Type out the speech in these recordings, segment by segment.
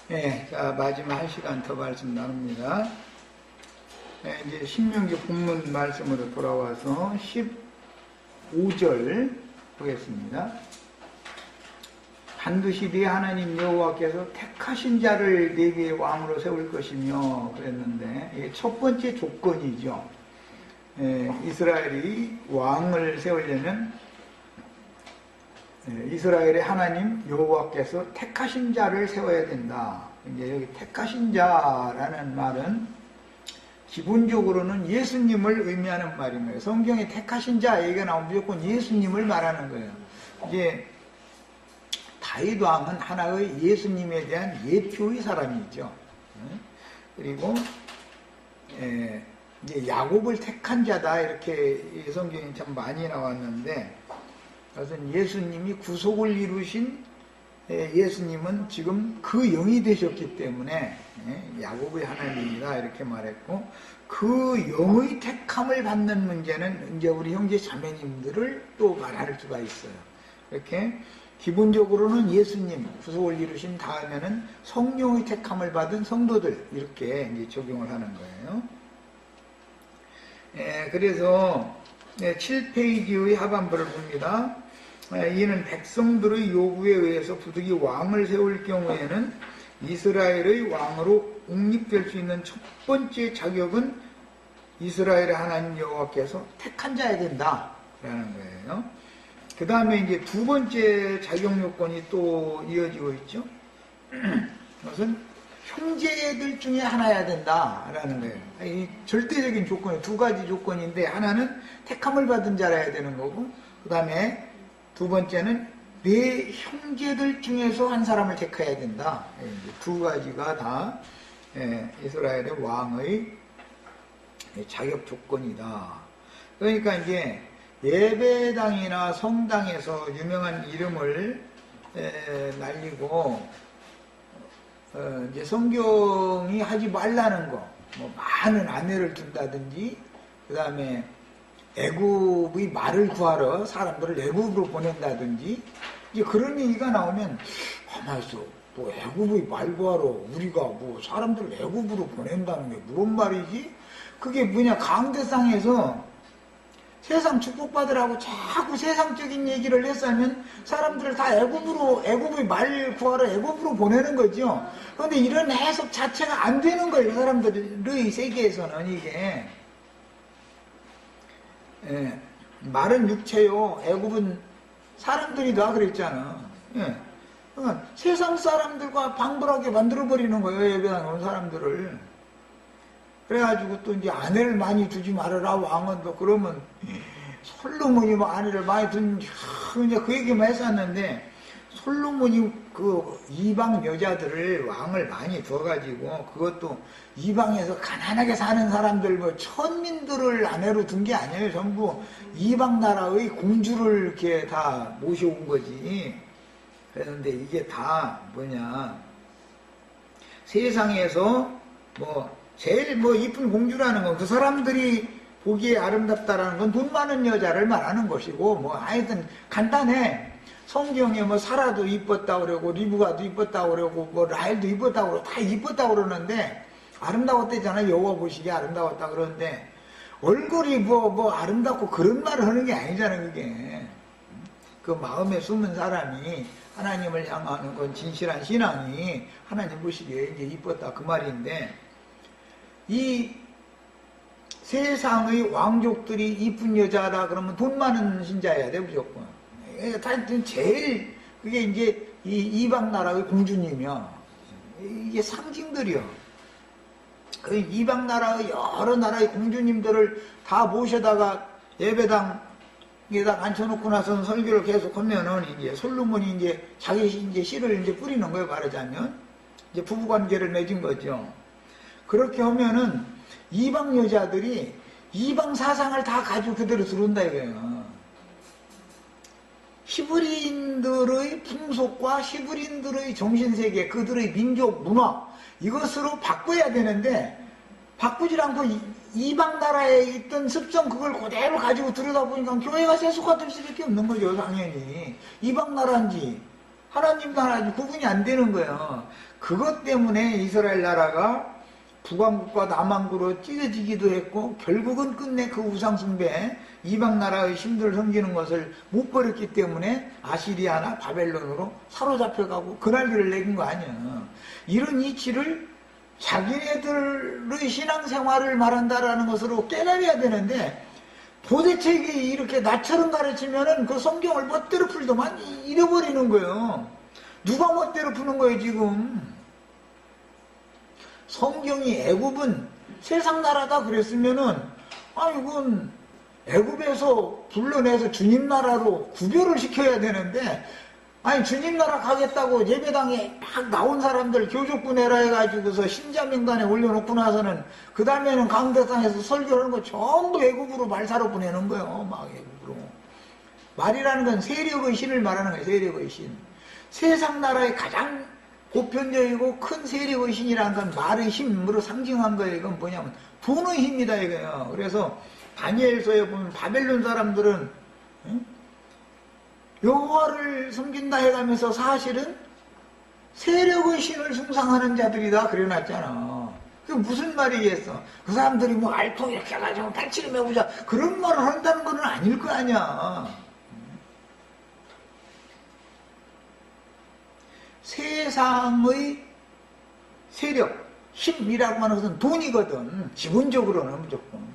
네, 자, 마지막 1시간 더 말씀 나눕니다. 네, 이제 신명기 본문 말씀으로 돌아와서 15절 보겠습니다. 반드시 네 하나님 여호와께서 택하신 자를 네게 왕으로 세울 것이며 그랬는데 이게 첫 번째 조건이죠. 이스라엘이 왕을 세우려면 이스라엘의 하나님 여호와께서 택하신 자를 세워야 된다. 이제 여기 택하신 자라는 말은 기본적으로는 예수님을 의미하는 말인 거예요. 성경에 택하신 자 얘기가 나오면 무조건 예수님을 말하는 거예요. 이제 다윗 왕은 하나의 예수님에 대한 예표의 사람이죠. 그리고 이제 야곱을 택한 자다 이렇게 성경에 참 많이 나왔는데, 그것은 예수님이 구속을 이루신 예수님은 지금 그 영이 되셨기 때문에 야곱의 하나님이다 이렇게 말했고, 그 영의 택함을 받는 문제는 이제 우리 형제 자매님들을 또 말할 수가 있어요. 이렇게 기본적으로는 예수님 구속을 이루신 다음에는 성령의 택함을 받은 성도들 이렇게 이제 적용을 하는 거예요. 그래서 7페이지의 하반부를 봅니다. 이는 백성들의 요구에 의해서 부득이 왕을 세울 경우에는 이스라엘의 왕으로 옹립될 수 있는 첫 번째 자격은 이스라엘의 하나님 여호와께서 택한 자야 된다라는 거예요. 그 다음에 이제 두 번째 자격 요건이 또 이어지고 있죠. 그것은 형제들 중에 하나여야 된다라는 거예요. 이 절대적인 조건이 두 가지 조건인데, 하나는 택함을 받은 자라야 되는 거고, 그 다음에 두 번째는 내 형제들 중에서 한 사람을 택해야 된다. 두 가지가 다 이스라엘의 왕의 자격 조건이다. 그러니까 이제 예배당이나 성당에서 유명한 이름을 날리고 이제 성경이 하지 말라는 거, 뭐 많은 아내를 둔다든지, 그 다음에 애굽의 말을 구하러 사람들을 애굽으로 보낸다든지, 이제 그런 얘기가 나오면 가만있어, 뭐 애굽의 말 구하러 우리가 뭐 사람들을 애굽으로 보낸다는 게 무슨 말이지? 그게 뭐냐, 강대상에서 세상 축복받으라고 자꾸 세상적인 얘기를 했으면 사람들을 다 애굽의 말 구하러 애굽으로 보내는 거죠. 그런데 이런 해석 자체가 안 되는 거예요. 사람들의 세계에서는 이게. 말은 육체요, 애굽은 사람들이다 그랬잖아. 그러니까 세상 사람들과 방불하게 만들어버리는 거예요. 예배당 온 사람들을. 그래가지고 또 이제 아내를 많이 두지 말아라, 왕은. 또 그러면 솔로몬이 뭐 아내를 많이 둔, 이제 그 얘기만 했었는데, 솔로몬이 그 이방 여자들을 왕을 많이 두어가지고, 그것도 이방에서 가난하게 사는 사람들, 뭐 천민들을 아내로 둔 게 아니에요. 전부 이방 나라의 공주를 이렇게 다 모셔온 거지. 그런데 이게 다 뭐냐, 세상에서 뭐 제일 뭐 이쁜 공주라는 건 그 사람들이 보기에 아름답다라는 건 돈 많은 여자를 말하는 것이고, 뭐 하여튼 간단해. 성경에 뭐 사라도 이뻤다 그러고, 리브가도 이뻤다 그러고, 뭐 라헬도 이뻤다 그러고, 다 이뻤다 그러는데, 아름다웠대잖아. 여호와 보시기에 아름다웠다 그러는데, 얼굴이 뭐 아름답고 그런 말을 하는 게 아니잖아. 그게 그 마음에 숨은 사람이 하나님을 향하는 건 진실한 신앙이 하나님 보시기에 이제 이뻤다 그 말인데, 이 세상의 왕족들이 이쁜 여자다 그러면 돈 많은 신자여야 돼, 무조건. 제일 그게 이제 이 이방 나라의 공주님이야. 이게 상징들이요. 그 이방 나라의 여러 나라의 공주님들을 다 모셔다가 예배당에다 앉혀놓고 나서는 설교를 계속 하면은 이제 솔로몬이 이제 자기 이제 씨를 이제 뿌리는 거예요, 말하자면. 이제 부부관계를 맺은 거죠. 그렇게 하면은 이방 여자들이 이방 사상을 다 가지고 그대로 들어온다 이거예요. 히브리인들의 풍속과 히브리인들의 정신세계, 그들의 민족 문화, 이것으로 바꿔야 되는데 바꾸질 않고 이방 나라에 있던 습성 그걸 그대로 가지고 들여다보니까 교회가 세속화될 수밖에 없는 거죠. 당연히 이방 나라인지 하나님도 하나님 구분이 안 되는 거예요. 그것 때문에 이스라엘 나라가 북왕국과 남왕국으로 찢어지기도 했고 결국은 끝내 그 우상숭배 이방 나라의 신들을 섬기는 것을 못 버렸기 때문에 아시리아나 바벨론으로 사로잡혀가고 그날들을 내긴 거 아니야. 이런 이치를 자기네들의 신앙생활을 말한다라는 것으로 깨달아야 되는데 도대체 이게 이렇게 나처럼 가르치면은 그 성경을 멋대로 풀더만 잃어버리는 거예요. 누가 멋대로 푸는 거예요 지금. 성경이 애굽은 세상 나라다 그랬으면은 이건 애굽에서 불러내서 주님 나라로 구별을 시켜야 되는데 주님 나라 가겠다고 예배당에 막 나온 사람들 교족부 내라 해가지고서 신자명단에 올려놓고 나서는 그 다음에는 강대상에서 설교하는 거 전부 애굽으로 말사로 보내는 거예요. 막 애굽으로. 말이라는 건 세력의 신을 말하는 거예요. 세력의 신. 세상 나라의 가장 보편적이고 큰 세력의 신이라는 건 말의 힘으로 상징한 거예요. 이건 뭐냐면 돈의 힘이다 이거예요. 그래서 다니엘서에 보면 바벨론 사람들은 여호와를 섬긴다 해가면서 사실은 세력의 신을 숭상하는 자들이다 그래놨잖아. 그게 무슨 말이겠어? 그 사람들이 뭐 알통 이렇게 해가지고 발치를 메우자 그런 말을 한다는 건 아닐 거 아니야. 세상의 세력, 힘이라고 하는 것은 돈이거든. 기본적으로는 무조건.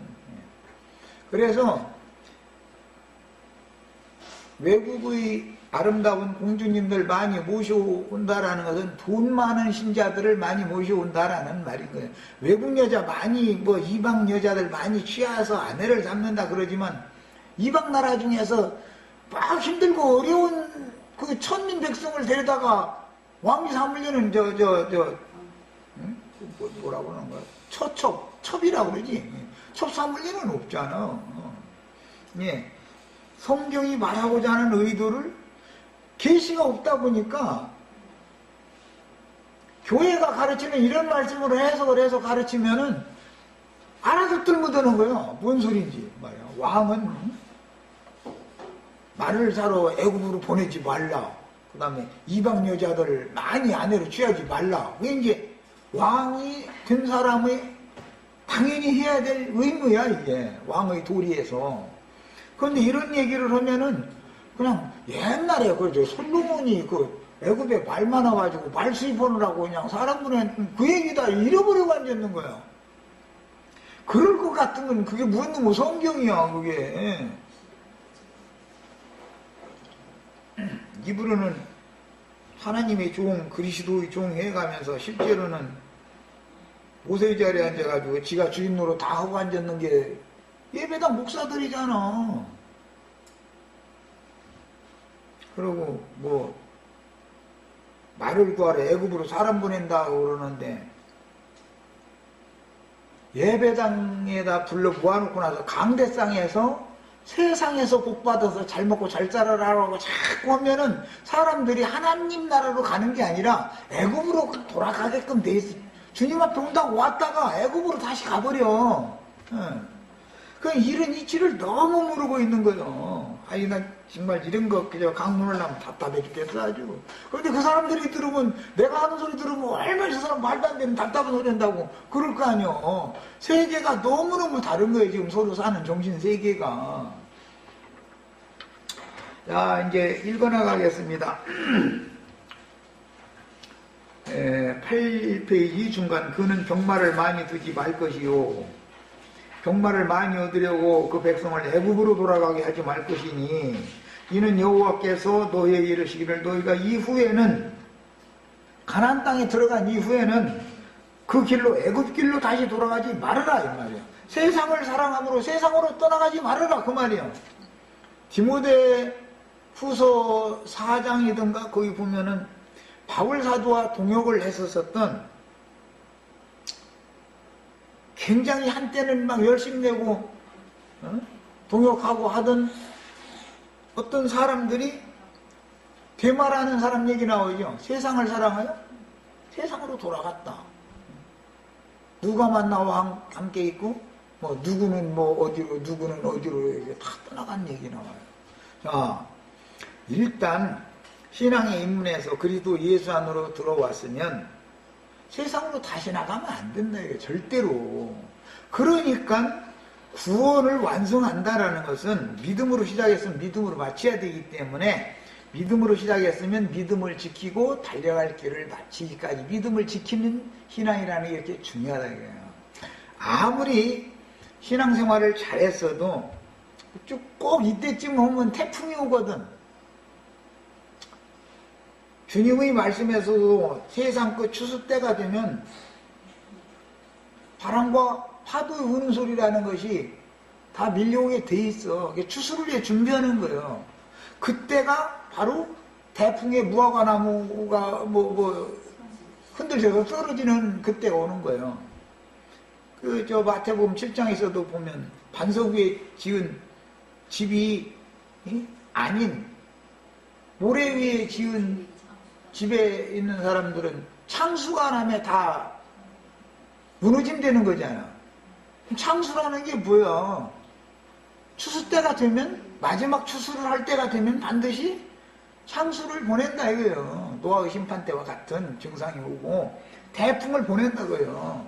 그래서 외국의 아름다운 공주님들 많이 모셔온다라는 것은 돈 많은 신자들을 많이 모셔온다라는 말인 거예요. 외국 여자 많이 이방 여자들 많이 취해서 아내를 잡는다 그러지만 이방 나라 중에서 막 힘들고 어려운 그 천민 백성을 데려다가 왕비 삼으려는 뭐라고 하는 거야? 첩이라고 그러지. 첩 삼으려는 없잖아. 예. 성경이 말하고자 하는 의도를 계시가 없다 보니까 교회가 가르치는 이런 말씀으로 해석을 해서 가르치면은 알아듣들 못하는 거예요. 뭔 소리인지 말이야. 왕은 말을 사러 애굽으로 보내지 말라. 그 다음에 이방 여자들 많이 아내로 취하지 말라. 그게 이제 왕이 된 사람의 당연히 해야 될 의무야 이게. 왕의 도리에서. 그런데 이런 얘기를 하면은 그냥 옛날에 솔로몬이 애굽에 말 많아가지고 말 수입하느라고 그냥 사람들은 그 얘기다 잃어버리고 앉았는 거야. 그럴 것 같은 건 그게 무슨 성경이야 그게. 입으로는 하나님의 종, 그리스도의 종 해가면서 실제로는 모세 자리에 앉아가지고 지가 주인 노릇 다 하고 앉았는 게 예배당 목사들이잖아. 그리고 말을 구하러 애굽으로 사람 보낸다고 그러는데 예배당에다 불러 모아놓고 나서 강대상에서 세상에서 복받아서 잘 먹고 잘 살아라라고 자꾸 하면은 사람들이 하나님 나라로 가는 게 아니라 애굽으로 돌아가게끔 돼 있어. 주님 앞에 온다고 왔다가 애굽으로 다시 가버려. 이런 이치를 너무 모르고 있는 거예요. 나 정말 이런 거 그저 강론을 하면 답답해 죽겠어 아주. 그런데 그 사람들이 들으면 내가 하는 소리 들으면 얼마나 저 사람 말도 안 되는 답답한 소리 한다고 그럴 거 아니요. 세계가 너무너무 다른 거예요. 지금 서로 사는 정신 세계가. 자, 이제 읽어나가겠습니다. 8페이지 중간 그는 병마를 많이 두지 말 것이요. 병마를 많이 얻으려고 그 백성을 애굽으로 돌아가게 하지 말 것이니 이는 여호와께서 너희에게 이르시기를 너희가 이후에는 가나안 땅에 들어간 이후에는 그 길로 애굽 길로 다시 돌아가지 말아라 이 말이야. 세상을 사랑함으로 세상으로 떠나가지 말아라 그 말이야. 디모데 후서 4장이든가 거기 보면은 바울 사도와 동역을 했었던 굉장히 한때는 막 열심히 내고 동역하고 하던 어떤 사람들이 되말하는 사람 얘기 나오죠. 세상을 사랑하여 세상으로 돌아갔다. 누가 만나와 함께 있고 누구는 어디로 누구는 어디로 다 떠나간 얘기 나와요. 자, 일단 신앙에 입문해서 그리스도 예수 안으로 들어왔으면 세상으로 다시 나가면 안 된다 이게 절대로. 그러니까 구원을 완성한다라는 것은 믿음으로 시작했으면 믿음으로 마쳐야 되기 때문에 믿음으로 시작했으면 믿음을 지키고 달려갈 길을 마치기까지 믿음을 지키는 신앙이라는 게 이렇게 중요하다 이거예요. 아무리 신앙생활을 잘했어도 쭉 꼭 이때쯤 오면 태풍이 오거든. 주님의 말씀에서도 세상 끝 추수 때가 되면 바람과 파도의 우는 소리라는 것이 다 밀려오게 돼 있어. 추수를 위해 준비하는 거예요. 그때가 바로 태풍의 무화과 나무가 흔들려서 떨어지는 그때가 오는 거예요. 마태복음 7장에서도 보면 반석 위에 지은 집이 아닌 모래 위에 지은 집에 있는 사람들은 창수가 나면 다 무너짐되는 거잖아. 창수라는 게 뭐야? 추수 때가 되면, 마지막 추수를 할 때가 되면 반드시 창수를 보낸다 이거예요. 노아의 심판 때와 같은 증상이 오고 태풍을 보낸다고요.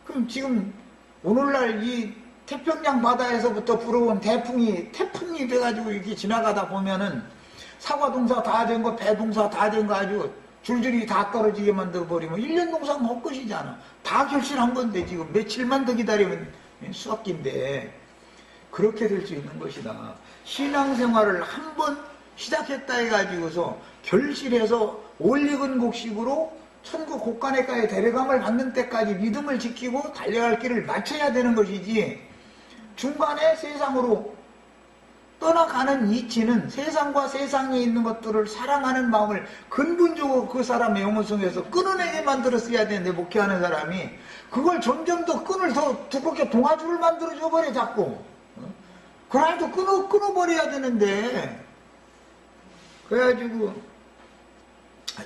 그럼 지금 오늘날 이 태평양 바다에서부터 불어온 태풍이 돼가지고 이렇게 지나가다 보면은 사과동사 다 된 거, 배동사 다 된 거 아주 줄줄이 다 떨어지게 만들어버리면 1년 농사 못 것이잖아. 다 결실한 건데 지금 며칠만 더 기다리면 수확기인데 그렇게 될 수 있는 것이다. 신앙생활을 한 번 시작했다 해가지고서 결실해서 올익은 곡식으로 천국 곳간에까지 데려감을 받는 때까지 믿음을 지키고 달려갈 길을 마쳐야 되는 것이지, 중간에 세상으로 떠나가는 이치는 세상과 세상에 있는 것들을 사랑하는 마음을 근본적으로 그 사람의 영혼 속에서 끊어내게 만들었어야 되는데, 목회하는 사람이 그걸 점점 더 끈을 더 두껍게 동아줄을 만들어줘 버려 자꾸. 그날도 끊어버려야 되는데, 그래가지고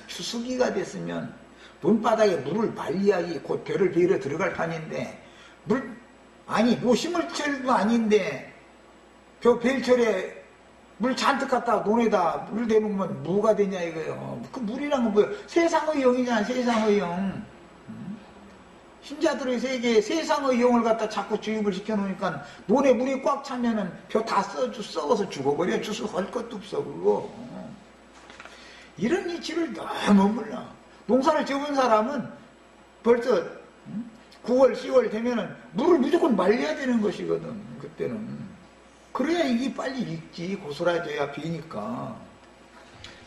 추수기가 됐으면 논바닥에 물을 말리야지 곧 배를 베일어 들어갈 판인데, 심을철도 아닌데 베일철에 물 잔뜩 갖다 논에다 물 대놓으면 뭐가 되냐 이거예요. 그 물이란 건 뭐예요? 세상의 영이잖아. 세상의 영. 신자들의 세계에 세상의 영을 갖다 자꾸 주입을 시켜놓으니까 논에 물이 꽉 차면은 벼 다 썩어서 죽어버려. 주스할 것도 없어 그거. 이런 이치를 너무 몰라. 농사를 지은 사람은 벌써 9월, 10월 되면은 물을 무조건 말려야 되는 것이거든. 그때는. 그래야 이게 빨리 익지. 고소라져야 비니까.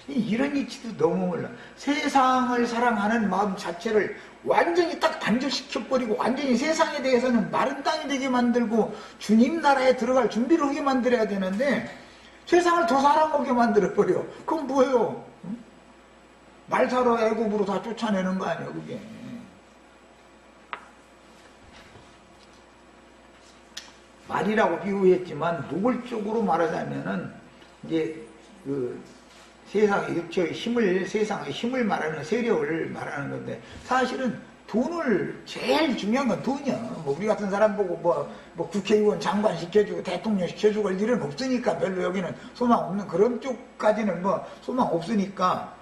이런 이치도 너무 몰라. 세상을 사랑하는 마음 자체를 완전히 딱 단절시켜버리고 완전히 세상에 대해서는 마른 땅이 되게 만들고 주님 나라에 들어갈 준비를 하게 만들어야 되는데, 세상을 더 사랑하게 만들어버려. 그건 뭐예요? 말사로 애굽으로 다 쫓아내는 거 아니야 그게. 말이라고 비유했지만 노골적으로 말하자면은 이제 세상의 육체의 힘을, 세상의 힘을 말하는 세력을 말하는 건데, 사실은 돈을, 제일 중요한 건 돈이야. 우리 같은 사람 보고 국회의원 장관 시켜주고 대통령 시켜주고 할 일은 없으니까, 별로 여기는 소망 없는, 그런 쪽까지는 소망 없으니까,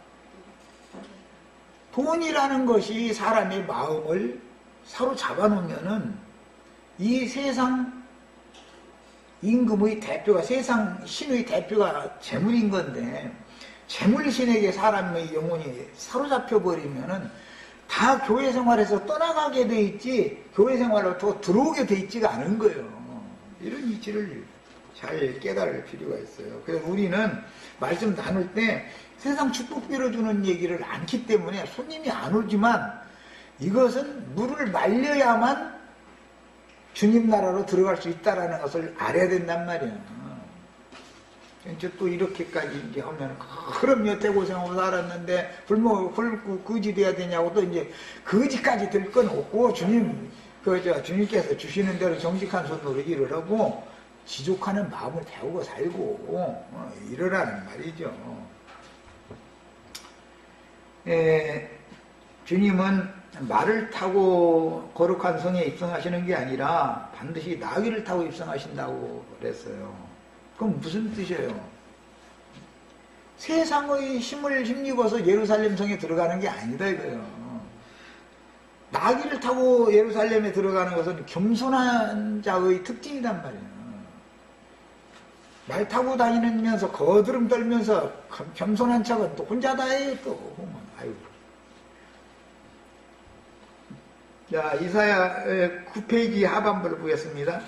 돈이라는 것이 사람의 마음을 사로잡아 놓으면은 이 세상 임금의 대표가, 세상 신의 대표가 재물인 건데, 재물신에게 사람의 영혼이 사로잡혀 버리면은 다 교회 생활에서 떠나가게 돼 있지, 교회 생활로 더 들어오게 돼 있지가 않은 거예요. 이런 이치를 잘 깨달을 필요가 있어요. 그래서 우리는 말씀 나눌 때 세상 축복 빌어주는 얘기를 않기 때문에 손님이 안 오지만, 이것은 물을 말려야만 주님 나라로 들어갈 수 있다는 것을 알아야 된단 말이야. 이제 또 이렇게까지 이제 하면, 그럼 여태 고생하고 살았는데 헐고 거지 돼야 되냐고, 또 이제 거지까지 들 건 없고, 주님께서 주시는 대로 정직한 손으로 일을 하고 지족하는 마음을 배우고 살고 이러라는 말이죠. 주님은 말을 타고 거룩한 성에 입성하시는 게 아니라 반드시 나귀를 타고 입성하신다고 그랬어요. 그럼 무슨 뜻이에요? 세상의 힘을 힘입어서 예루살렘 성에 들어가는 게 아니다 이거예요. 나귀를 타고 예루살렘에 들어가는 것은 겸손한 자의 특징이란 말이에요. 말 타고 다니면서 거드름 떨면서 겸손한 척은 또 혼자 다 해요 또. 아이고. 자, 이사야 9페이지 하반부를 보겠습니다.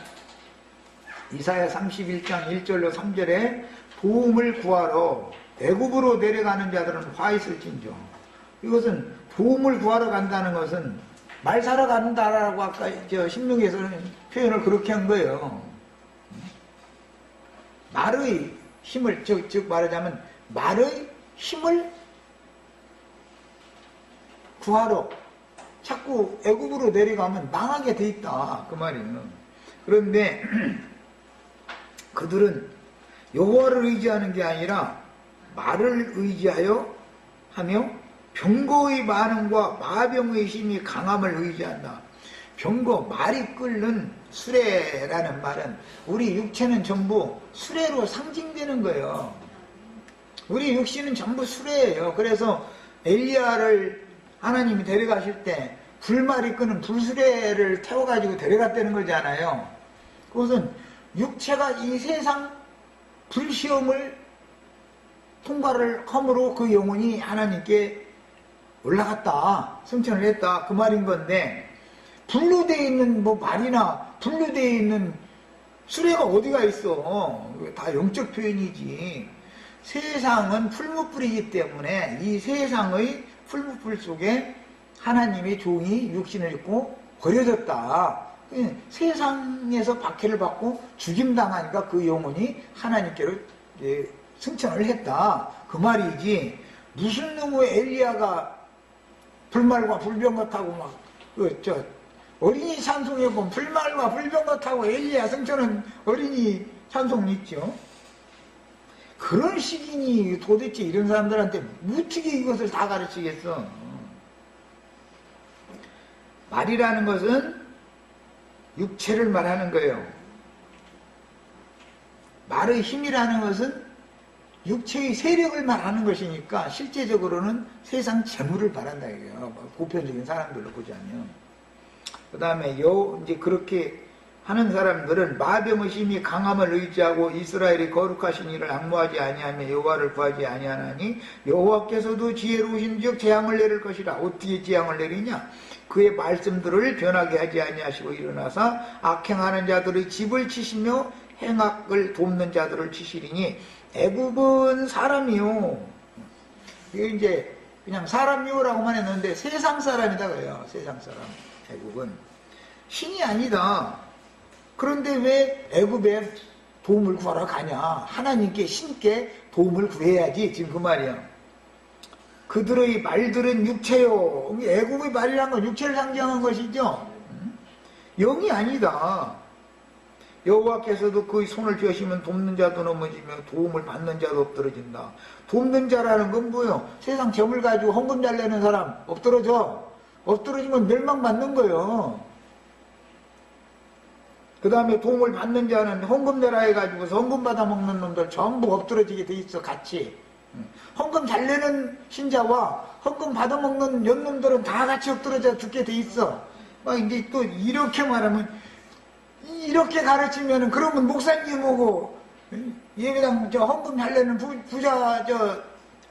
이사야 31장 1절로 3절에 도움을 구하러 애굽으로 내려가는 자들은 화 있을진저. 이것은 도움을 구하러 간다는 것은 말 사러 간다라고 아까 신명기에서는 표현을 그렇게 한 거예요. 말의 힘을 즉 말하자면 말의 힘을 구하러 자꾸 애굽으로 내려가면 망하게 돼 있다 그 말이에요. 그런데 그들은 여호와를 의지하는 게 아니라 말을 의지하여 하며 병거의 많음과 마병의 힘이 강함을 의지한다. 병거, 말이 끓는 수레라는 말은 우리 육체는 전부 수레로 상징되는 거예요. 우리 육신은 전부 수레예요. 그래서 엘리야를 하나님이 데려가실 때 불말이 끄는 불수레를 태워가지고 데려갔다는 거잖아요. 그것은 육체가 이 세상 불시험을 통과를 함으로 그 영혼이 하나님께 올라갔다, 승천을 했다 그 말인 건데, 불로 되어 있는 뭐 말이나 불로 되어 있는 수레가 어디가 있어. 다 영적 표현이지. 세상은 풀무불이기 때문에 이 세상의 풀무불 속에 하나님의 종이 육신을 입고 버려졌다. 세상에서 박해를 받고 죽임당하니까 그 영혼이 하나님께로 승천을 했다 그 말이지. 무슨 놈의 엘리야가 불말과 불병거 타고 막 어린이 찬송에 보면 불말과 불병거 타고 엘리야 승천은 어린이 찬송 있죠. 그런 식이니 도대체 이런 사람들한테 어떻게 이것을 다 가르치겠어. 말이라는 것은 육체를 말하는 거예요. 말의 힘이라는 것은 육체의 세력을 말하는 것이니까 실제적으로는 세상 재물을 말한다 이거예요. 보편적인 사람들로 보자면. 그 다음에 이제 그렇게 하는 사람들은 마병의 힘이 강함을 의지하고 이스라엘이 거룩하신 이를 앙모하지 아니하며 여호와를 구하지 아니하나니 여호와께서도 지혜로우신즉 재앙을 내릴 것이라. 어떻게 재앙을 내리냐? 그의 말씀들을 변하게 하지 아니하시고 일어나사 악행하는 자들의 집을 치시며 행악을 돕는 자들을 치시리니 애굽은 사람이요. 이게 이제 그냥 사람이요라고만 했는데 세상 사람이다 그래요. 세상 사람. 애굽은 신이 아니다. 그런데 왜 애굽에 도움을 구하러 가냐? 하나님께 신께 도움을 구해야지. 지금 그 말이야. 그들의 말들은 육체요. 애굽의 말이란 건 육체를 상징하는 것이죠. 영이 아니다. 여호와께서도 그의 손을 펴시면 돕는 자도 넘어지며 도움을 받는 자도 엎드러진다. 돕는 자라는 건 뭐예요? 세상 재물 가지고 헌금 잘 내는 사람 엎드러져. 엎드러지면 멸망받는 거예요. 그 다음에 도움을 받는 자는 헌금 내라 해가지고서 헌금 받아 먹는 놈들 전부 엎드러지게 돼 있어. 같이. 헌금 잘 내는 신자와 헌금 받아 먹는 연놈들은 다 같이 엎드러져 죽게 돼 있어. 막 이제 또 이렇게 말하면, 이렇게 가르치면은 그러면 목사님 오고 예배당 헌금 잘 내는 부자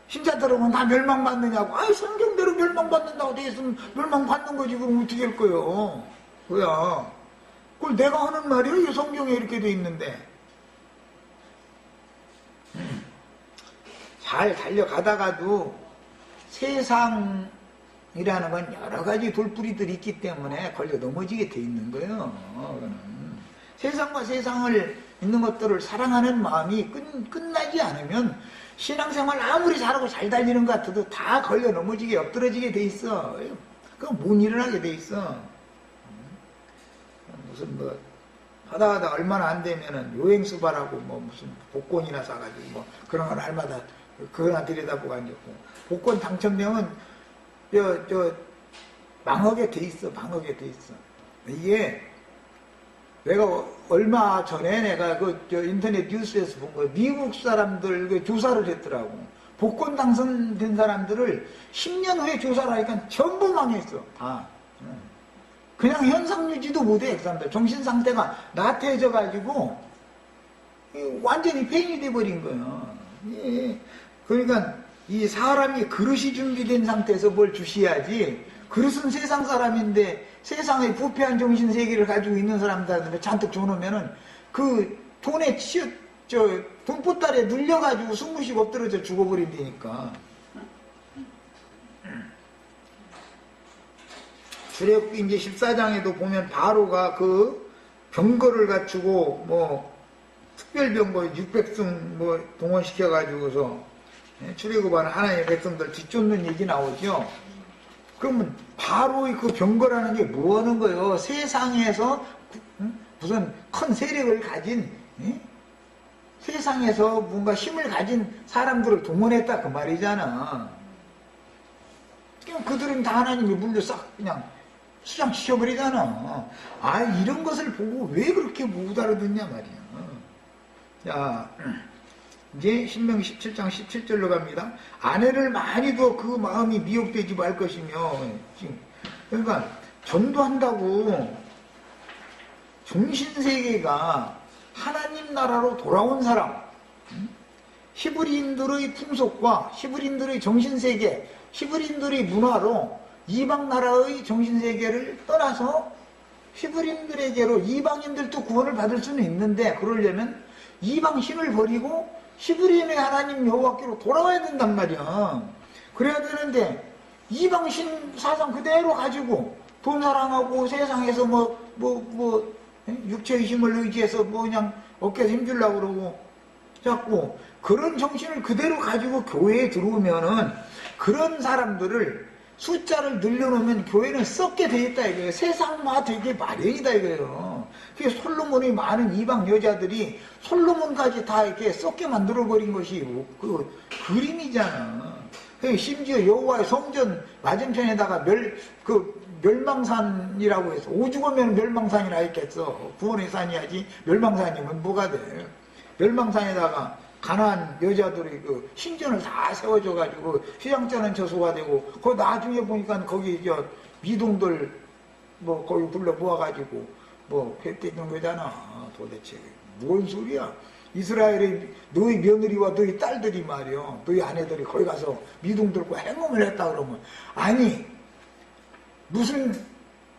신자들은 다 멸망받느냐고. 아이 성경대로 멸망받는다고 돼 있으면 멸망받는 거지. 그럼 어떻게 할 거예요? 뭐야? 그걸 내가 하는 말이에요? 성경에 이렇게 돼 있는데. 잘 달려가다가도 세상이라는 건 여러 가지 돌뿌리들이 있기 때문에 걸려 넘어지게 돼 있는 거예요. 세상과 세상을 있는 것들을 사랑하는 마음이 끝나지 않으면 신앙생활 아무리 잘하고 잘 달리는 것 같아도 다 걸려 넘어지게 엎드러지게 돼 있어. 그건 못 일어나게 돼 있어. 무슨 하다 얼마나 안 되면은 요행수발하고 무슨 복권이나 사가지고 그런 건 날마다 그거나 들여다보고 앉았고, 복권 당첨되면 망하게 돼 있어. 망하게 돼 있어. 이게 내가 얼마 전에 내가 인터넷 뉴스에서 본 거예요. 미국 사람들 조사를 했더라고. 복권 당선된 사람들을 10년 후에 조사를 하니까 전부 망했어. 다. 그냥 현상 유지도 못해. 그 사람들 정신 상태가 나태해져 가지고 완전히 폐인이 돼버린 거예요. 예. 그러니까 이 사람이 그릇이 준비된 상태에서 뭘 주시야지, 그릇은 세상 사람인데 세상의 부패한 정신 세계를 가지고 있는 사람들한테 잔뜩 줘놓으면은 그 돈에 돈보따리에 눌려가지고 숨을 쉬고 엎드러져 죽어버린다니까. 출애굽기 이제 14장에도 보면 바로가 그 병거를 갖추고 뭐 특별병거 600승 뭐 동원시켜가지고서 출애굽하는 하나님의 백성들 뒤쫓는 얘기 나오죠. 그러면 바로의 그 병거라는 게 뭐 하는 거예요? 세상에서 무슨 큰 세력을 가진, 세상에서 뭔가 힘을 가진 사람들을 동원했다 그 말이잖아. 그냥 그들은 다 하나님이 물려 싹 그냥 수장시켜버리잖아. 아, 이런 것을 보고 왜 그렇게 못 알아듣냐 말이야. 자, 이제 신명기 17장 17절로 갑니다. 아내를 많이 둬 그 마음이 미혹되지 말 것이며. 그러니까 전도한다고 정신세계가 하나님 나라로 돌아온 사람, 히브리인들의 풍속과 히브리인들의 정신세계, 히브리인들의 문화로 이방 나라의 정신세계를 떠나서 히브리인들에게로 이방인들도 구원을 받을 수는 있는데, 그러려면 이방 신을 버리고 히브리인의 하나님 여호와께로 돌아와야 된단 말이야. 그래야 되는데 이방 신 사상 그대로 가지고 돈 사랑하고 세상에서 육체의 힘을 의지해서 그냥 어깨에서 힘주려고 그러고 자꾸 그런 정신을 그대로 가지고 교회에 들어오면은 그런 사람들을 숫자를 늘려놓으면 교회는 썩게 돼 있다 이거예요. 세상화 되게 마련이다 이거예요. 그게 솔로몬의 많은 이방 여자들이 솔로몬까지 다 이렇게 썩게 만들어버린 것이 그 그림이잖아. 심지어 여호와의 성전 맞은편에다가 멸망산이라고 해서 오죽하면 멸망산이라 했겠어. 구원의 산이야지 멸망산이면 뭐가 돼. 멸망산에다가 가난한 여자들이 그 신전을 다 세워줘가지고 휘장자는 저소가 되고, 그 나중에 보니까 거기 미동들 거기 불러 모아가지고 뱉대는 거잖아. 도대체 뭔 소리야. 이스라엘의 너희 며느리와 너희 딸들이 말이야, 너희 아내들이 거기 가서 미동 들고 행음을 했다 그러면, 아니 무슨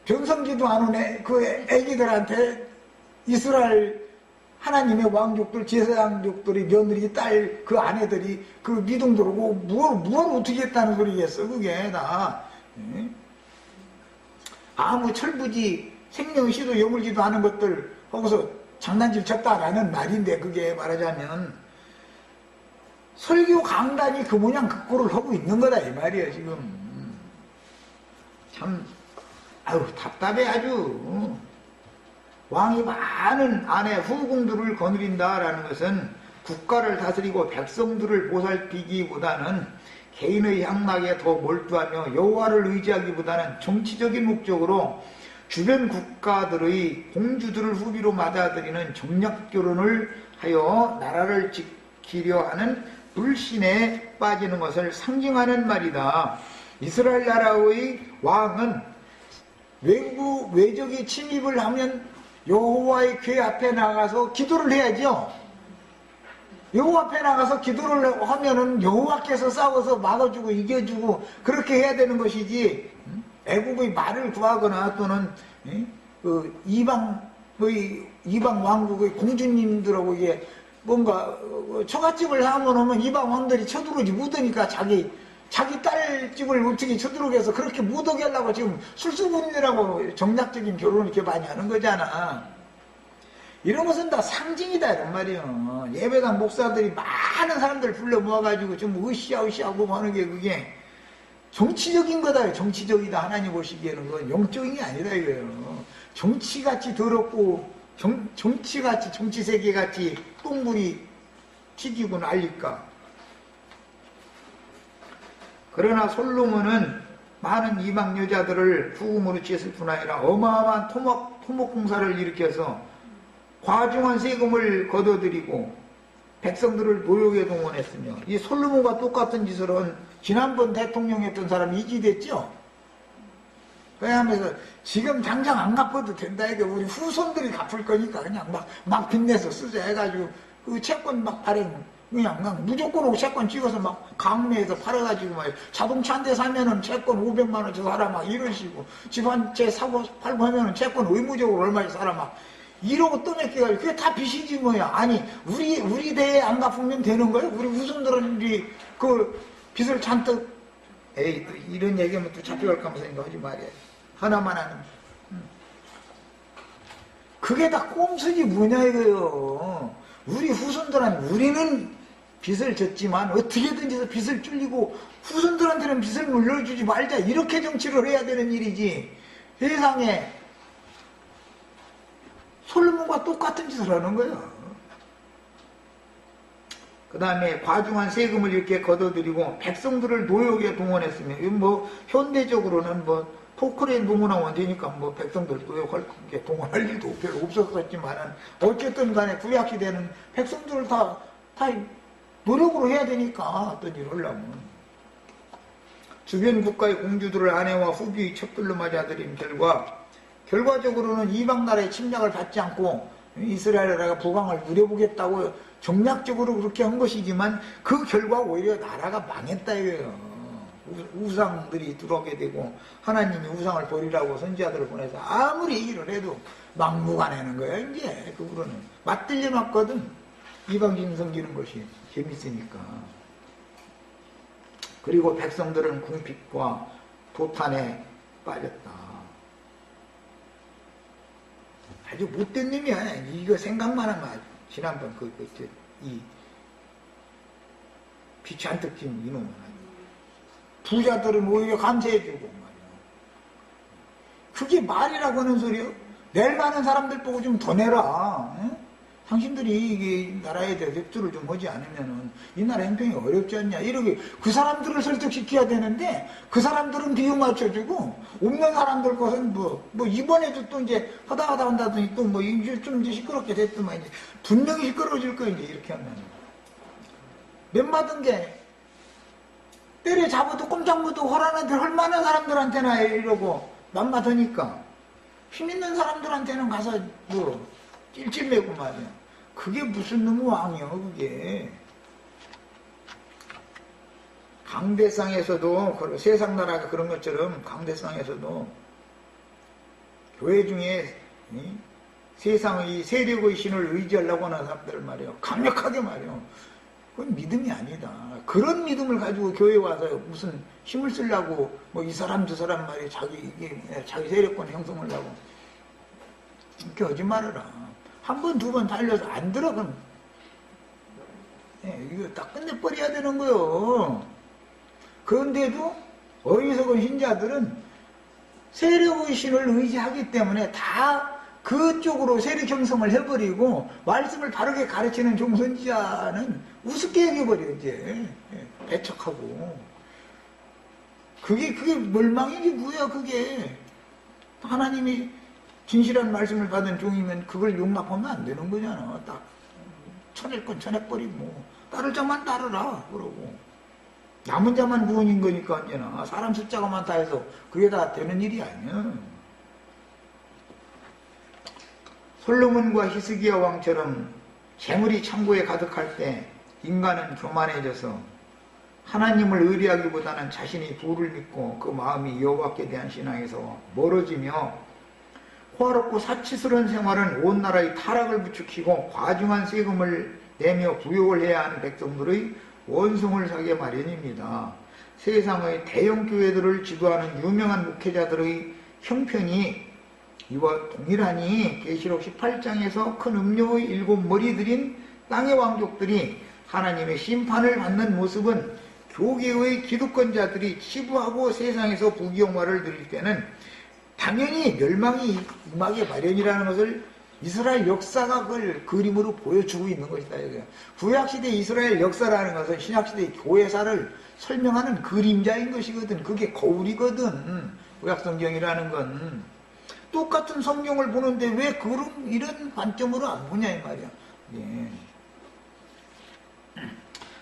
변성기도 안 오네 그 애기들한테 이스라엘 하나님의 왕족들, 제사장족들이 며느리, 딸, 그 아내들이 그 미동 들고 뭘 어떻게 했다는 소리겠어 그게 다. 아무 철부지 생명시도 여물지도 않은 것들 거기서 장난질 쳤다라는 말인데, 그게 말하자면 설교 강단이 그 모양 그 꼴을 하고 있는 거다 이 말이야 지금. 참 아유 답답해 아주. 왕이 많은 아내 후궁들을 거느린다라는 것은 국가를 다스리고 백성들을 보살피기보다는 개인의 향락에 더 몰두하며 여호와를 의지하기보다는 정치적인 목적으로 주변 국가들의 공주들을 후비로 맞아들이는 정략결혼을 하여 나라를 지키려 하는 불신에 빠지는 것을 상징하는 말이다. 이스라엘 나라의 왕은 외적이 침입을 하면 여호와의 궤 앞에 나가서 기도를 해야죠. 여호와 앞에 나가서 기도를 하면은 여호와께서 싸워서 막아주고 이겨주고 그렇게 해야 되는 것이지, 애국의 말을 구하거나 또는 그 이방 왕국의 공주님들하고 이게 뭔가 처갓집을 하면 이방 왕들이 쳐들어오지 못하니까 자기 딸 집을 어떻게 쳐들어오게 해서 그렇게 못 오게 하려고 지금 술수분이라고 정략적인 결혼을 이렇게 많이 하는 거잖아. 이런 것은 다 상징이다 이런 말이에요. 예배당 목사들이 많은 사람들 불러 모아가지고 좀 으쌰으쌰하고 하는 게 그게 정치적인 거다. 정치적이다. 하나님 보시기에는 그건 영적인 게 아니다 이거예요. 정치같이 더럽고 정치같이 정치세계같이 똥물이 튀기고 난리까. 그러나 솔로몬은 많은 이방 여자들을 후금으로 취했을 뿐 아니라 어마어마한 토목 공사를 일으켜서 과중한 세금을 걷어들이고 백성들을 노역에 동원했으며 이 솔로몬과 똑같은 짓을 한 지난번 대통령이었던 사람이 이지됐죠. 그러면서 지금 당장 안 갚아도 된다 이게 우리 후손들이 갚을 거니까 그냥 막 빚내서 쓰자 해가지고 그 채권 막 발행 그냥 무조건 채권 찍어서 막 강매에서 팔아가지고 막 자동차 한 대 사면은 채권 500만 원치 사라 막 이런 식으로 집 한 채 사고 팔고 하면은 채권 의무적으로 얼마씩 사라 막 이러고 떠맡겨가지고 그게 다 빚이지 뭐야. 아니 우리 대에 안 갚으면 되는 거예요? 우리 후손들이 그 빚을 잔뜩 에이 또 이런 얘기하면 또 잡혀갈까 하면서 생각하지 말이야. 하나만 하는 그게 다 꼼수지 뭐냐 이거요. 우리 후손들은 우리는 빚을 졌지만 어떻게든지 빚을 줄이고 후손들한테는 빚을 물려주지 말자 이렇게 정치를 해야 되는 일이지. 세상에 솔로몬과 똑같은 짓을 하는 거예요. 그 다음에 과중한 세금을 이렇게 걷어들이고 백성들을 노역에 동원했으며 뭐 현대적으로는 뭐 포크레인 동원하면 되니까 뭐 백성들 노역할 게 동원할 일도 별로 없었지만은 어쨌든 간에 구약시대는 백성들을 다 노력으로 해야 되니까 어떤 일을 하려면 주변 국가의 공주들을 아내와 후비의 첩들로 맞아들인 결과적으로는 이방 나라의 침략을 받지 않고 이스라엘 나라가 부강을 누려보겠다고 정략적으로 그렇게 한 것이지만 그 결과 오히려 나라가 망했다 이거예요. 우상들이 들어오게 되고 하나님이 우상을 버리라고 선지자들을 보내서 아무리 얘기를 해도 막무가내는 거야. 이제 그거는 맞들려 놨거든. 이방신 섬기는 것이 재밌으니까. 그리고 백성들은 궁핍과 도탄에 빠졌다. 아주 못된 놈이야. 이거 생각만 하면 지난번 이 빛이 안 뜯긴 이놈은 부자들은 오히려 감사해주고 말이야. 그게 말이라고 하는 소리요? 낼 많은 사람들 보고 좀 더 내라. 에? 당신들이 이게 나라에 대해 협조를 좀 하지 않으면은 이 나라 형편이 어렵지 않냐 이렇게 그 사람들을 설득시켜야 되는데 그 사람들은 비용 맞춰주고 없는 사람들 것은 뭐 이번에도 또 이제 하다 한다더니 또 뭐 이제 좀 이제 시끄럽게 됐더만 이제 분명히 시끄러워질 거야 이제 이렇게 하면 몇 받은 게 때려 잡아도 꼼짝 못하고 허란한테 헐만한 사람들한테나 이러고 맘맞으니까 힘 있는 사람들한테는 가서 뭐 찔찔매고 말이야. 그게 무슨 놈의 왕이야 그게. 강대상에서도 세상 나라가 그런 것처럼 강대상에서도 교회 중에 세상의 세력의 신을 의지하려고 하는 사람들 말이야 강력하게 말이야. 그건 믿음이 아니다. 그런 믿음을 가지고 교회에 와서 무슨 힘을 쓰려고 뭐 이 사람 저 사람 말이야 자기 세력권 형성을 하고 이렇게 하지 말아라. 한 번, 두 번 달려서 안 들어, 그럼. 이거 딱 끝내버려야 되는 거요. 그런데도 어리석은 신자들은 세력의 신을 의지하기 때문에 다 그쪽으로 세력 형성을 해버리고 말씀을 바르게 가르치는 종선지자는 우습게 여겨버려, 이제. 배척하고. 그게 멸망이지, 뭐야, 그게. 하나님이 진실한 말씀을 받은 종이면 그걸 용납하면 안 되는 거잖아. 딱 쳐낼 건 쳐내버리고 따를 자만 따르라 그러고 남은 자만 구원인 거니까 언제나 사람 숫자가 많다 해서 그게 다 되는 일이 아니야. 솔로몬과 히스기야 왕처럼 재물이 창고에 가득할 때 인간은 교만해져서 하나님을 의뢰하기보다는 자신이 부를 믿고 그 마음이 여호와께 대한 신앙에서 멀어지며 호화롭고 사치스러운 생활은 온 나라의 타락을 부추기고 과중한 세금을 내며 부욕을 해야 하는 백성들의 원성을 사게 마련입니다. 세상의 대형 교회들을 지도하는 유명한 목회자들의 형편이 이와 동일하니 계시록 18장에서 큰 음료의 7머리들인 땅의 왕족들이 하나님의 심판을 받는 모습은 교계의 기득권자들이 치부하고 세상에서 부귀영화를 누릴 때는 당연히 멸망이 임하게 마련이라는 것을 이스라엘 역사가 그걸 그림으로 보여주고 있는 것이다. 구약시대 이스라엘 역사라는 것은 신약시대 교회사를 설명하는 그림자인 것이거든. 그게 거울이거든. 구약성경이라는 건. 똑같은 성경을 보는데 왜 이런 관점으로 안 보냐 이 말이야. 예.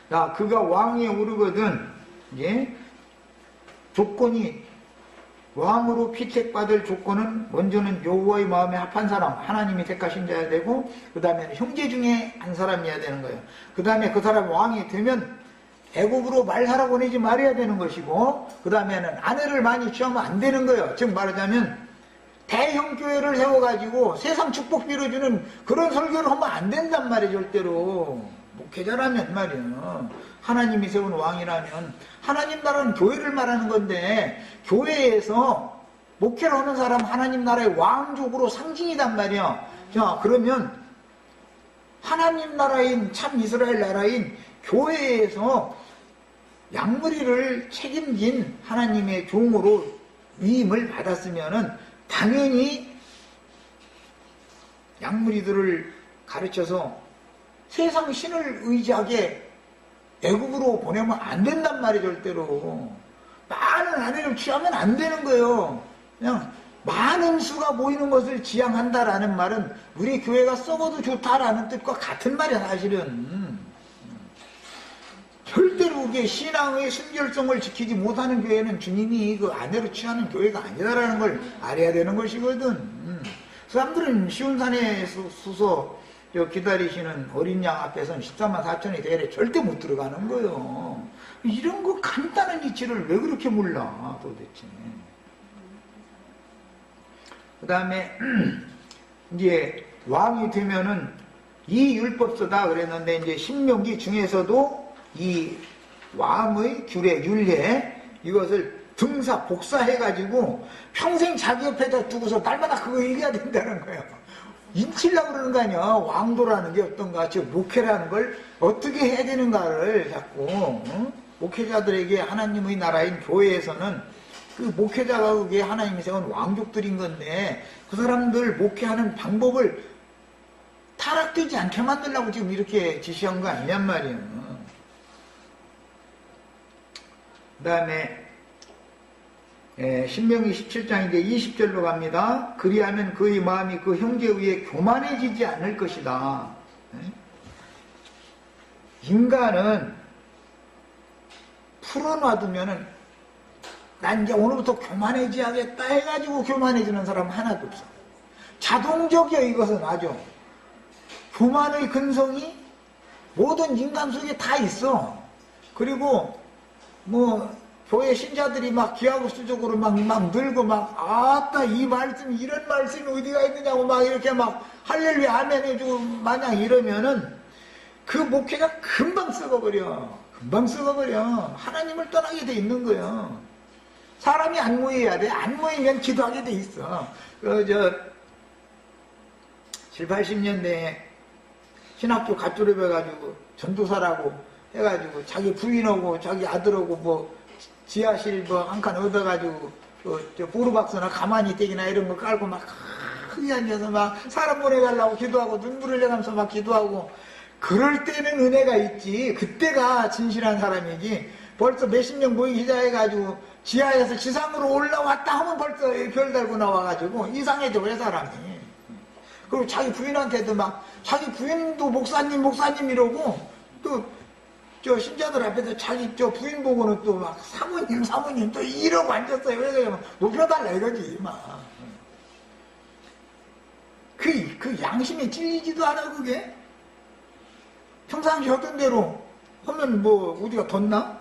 자, 그가 왕위에 오르거든, 예? 조건이, 왕으로 피책받을 조건은 먼저는 여호와의 마음에 합한 사람, 하나님이 택하신 자야 되고, 그 다음에는 형제 중에 한 사람이어야 되는 거예요. 그 다음에 그 사람 왕이 되면 애국으로 말살아 보내지 말아야 되는 것이고, 그 다음에는 아내를 많이 취하면 안 되는 거예요. 즉 말하자면 대형 교회를 세워가지고 세상 축복 빌어주는 그런 설교를 하면 안 된단 말이에요. 절대로. 목회자라면 말이에요. 하나님이 세운 왕이라면, 하나님 나라는 교회를 말하는 건데, 교회에서 목회를 하는 사람 하나님 나라의 왕족으로 상징이단 말이야. 자, 그러면 하나님 나라인, 참 이스라엘 나라인 교회에서 양무리를 책임진 하나님의 종으로 위임을 받았으면은 당연히 양무리들을 가르쳐서 세상 신을 의지하게 애국으로 보내면 안 된단 말이에요. 절대로. 많은 아내를 취하면 안 되는 거예요. 그냥 많은 수가 모이는 것을 지향한다라는 말은 우리 교회가 썩어도 좋다라는 뜻과 같은 말이야 사실은. 절대로 그게 신앙의 순결성을 지키지 못하는 교회는 주님이 그 아내로 취하는 교회가 아니다라는 걸 알아야 되는 것이거든. 사람들은 시온산에 서서 기다리시는 어린 양 앞에서는 14만 4천이 대래 절대 못 들어가는 거예요. 이런 거 간단한 이치를 왜 그렇게 몰라 도대체. 그 다음에 이제 왕이 되면은 이 율법서다 그랬는데, 이제 신명기 중에서도 이 왕의 규례, 율례, 이것을 등사, 복사해가지고 평생 자기 옆에다 두고서 날마다 그거 읽어야 된다는 거예요. 인치려고 그러는 거 아니야. 왕도라는 게 어떤가, 즉 목회라는 걸 어떻게 해야 되는가를 자꾸 목회자들에게 하나님의 나라인 교회에서는 그 목회자가 그게 하나님이 세운 왕족들인 건데, 그 사람들 목회하는 방법을 타락되지 않게 만들려고 지금 이렇게 지시한 거 아니냔 말이에요. 그 다음에 신명기 17장 이제 20절로 갑니다. 그리하면 그의 마음이 그 형제에 의해 교만해지지 않을 것이다. 인간은 풀어놔두면은 난 이제 오늘부터 교만해지야겠다 해가지고 교만해지는 사람 하나도 없어. 자동적이야. 이것은 아주 교만의 근성이 모든 인간 속에 다 있어. 그리고 뭐 교회 신자들이 막 기하급수적으로 막 늘고 막 아따 이 말씀 이런 말씀이 어디가 있느냐고 막 이렇게 막 할렐루야 아멘 해주고 마냥 이러면은 그 목회가 금방 썩어버려. 금방 썩어버려. 하나님을 떠나게 돼 있는 거예요. 사람이 안 모여야 돼. 안 모이면 기도하게 돼 있어. 7, 80년대에 신학교 갓 졸업해가지고 전도사라고 해가지고 자기 부인하고 자기 아들하고 뭐 지하실 뭐 한 칸 얻어가지고 보루박스나 가만히 떼기나 이런 거 깔고 막 크게 앉아서 막 사람 보내달라고 기도하고 눈물을 흘려가면서 막 기도하고, 그럴 때는 은혜가 있지. 그때가 진실한 사람이지. 벌써 몇십 명 모이기 시작해가지고 지하에서 지상으로 올라왔다 하면 벌써 별 달고 나와가지고 이상해져 왜 사람이. 그리고 자기 부인한테도 막 자기 부인도 목사님 이러고, 또 저 신자들 앞에서 자기 저 부인 보고는 또 막 사모님 또 이러고 앉았어요. 그래서 높여달라 이거지 막. 그 양심에 찔리지도 않아 그게. 평상시 하던 대로 하면 뭐 어디가 덧나?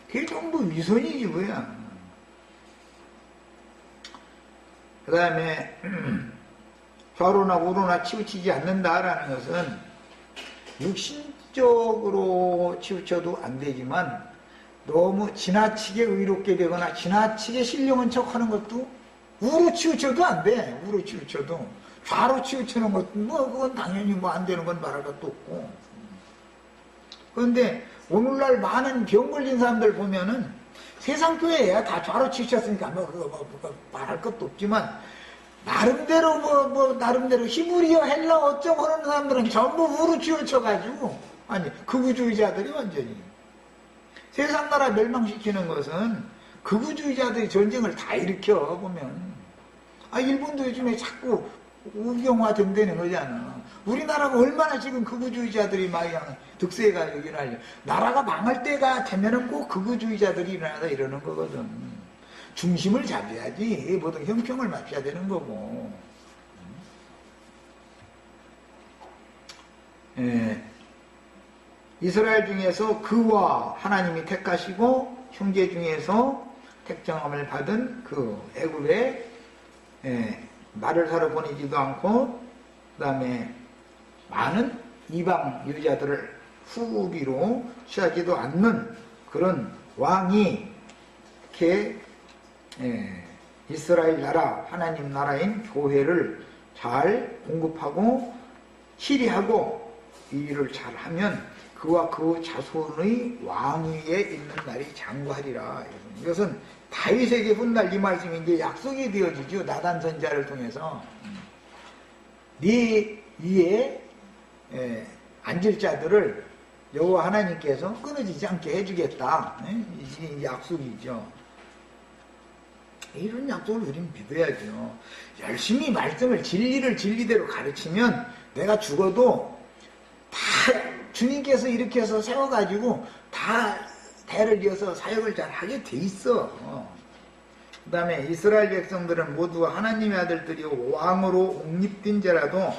그게 전부 위선이지 뭐야. 그 다음에 좌로나 우로나 치우치지 않는다라는 것은 육신적으로 치우쳐도 안 되지만 너무 지나치게 의롭게 되거나 지나치게 신령한 척하는 것도 우로 치우쳐도 안 돼. 우로 치우쳐도. 좌로 치우치는 것도 뭐 그건 당연히 뭐 안 되는 건 말할 것도 없고. 그런데 오늘날 많은 병 걸린 사람들 보면은 세상 교회야 다 좌로 치우쳤으니까 뭐 그거 말할 것도 없지만, 나름대로 나름대로 히브리어 헬라 어쩌고 하는 사람들은 전부 우로 치우쳐가지고, 아니 극우주의자들이 완전히 세상 나라 멸망시키는 것은 극우주의자들이 전쟁을 다 일으켜 보면. 일본도 요즘에 자꾸 우경화 된다는 거잖아. 우리나라가 얼마나 지금 극우주의자들이 막 득세해가지고 일어나려. 나라가 망할 때가 되면은 꼭 극우주의자들이 일어나다 이러는 거거든. 중심을 잡아야지. 모든 형평을 맞춰야 되는 거고. 예. 이스라엘 중에서 그와 하나님이 택하시고 형제 중에서 택정함을 받은 그 애굽에 말을 사러 보내지도 않고 그 다음에 많은 이방 유자들을 후비로 취하지도 않는 그런 왕이 이렇게 이스라엘 나라 하나님 나라인 교회를 잘 공급하고 치리하고 이 일을 잘하면 그와 그 자손의 왕위에 있는 날이 장구하리라. 이것은 다윗에게 훗날 이 말씀이 이제 약속이 되어지죠. 나단 선지자를 통해서 네 위에 앉을 자들을 여호와 하나님께서 끊어지지 않게 해주겠다. 이 약속이죠. 이런 약속을 우리는 믿어야죠. 열심히 말씀을 진리를 진리대로 가르치면 내가 죽어도 다 주님께서 이렇게 해서 세워가지고 다 대를 이어서 사역을 잘 하게 돼 있어. 그 다음에 이스라엘 백성들은 모두 하나님의 아들들이요 왕으로 옹립된 자라도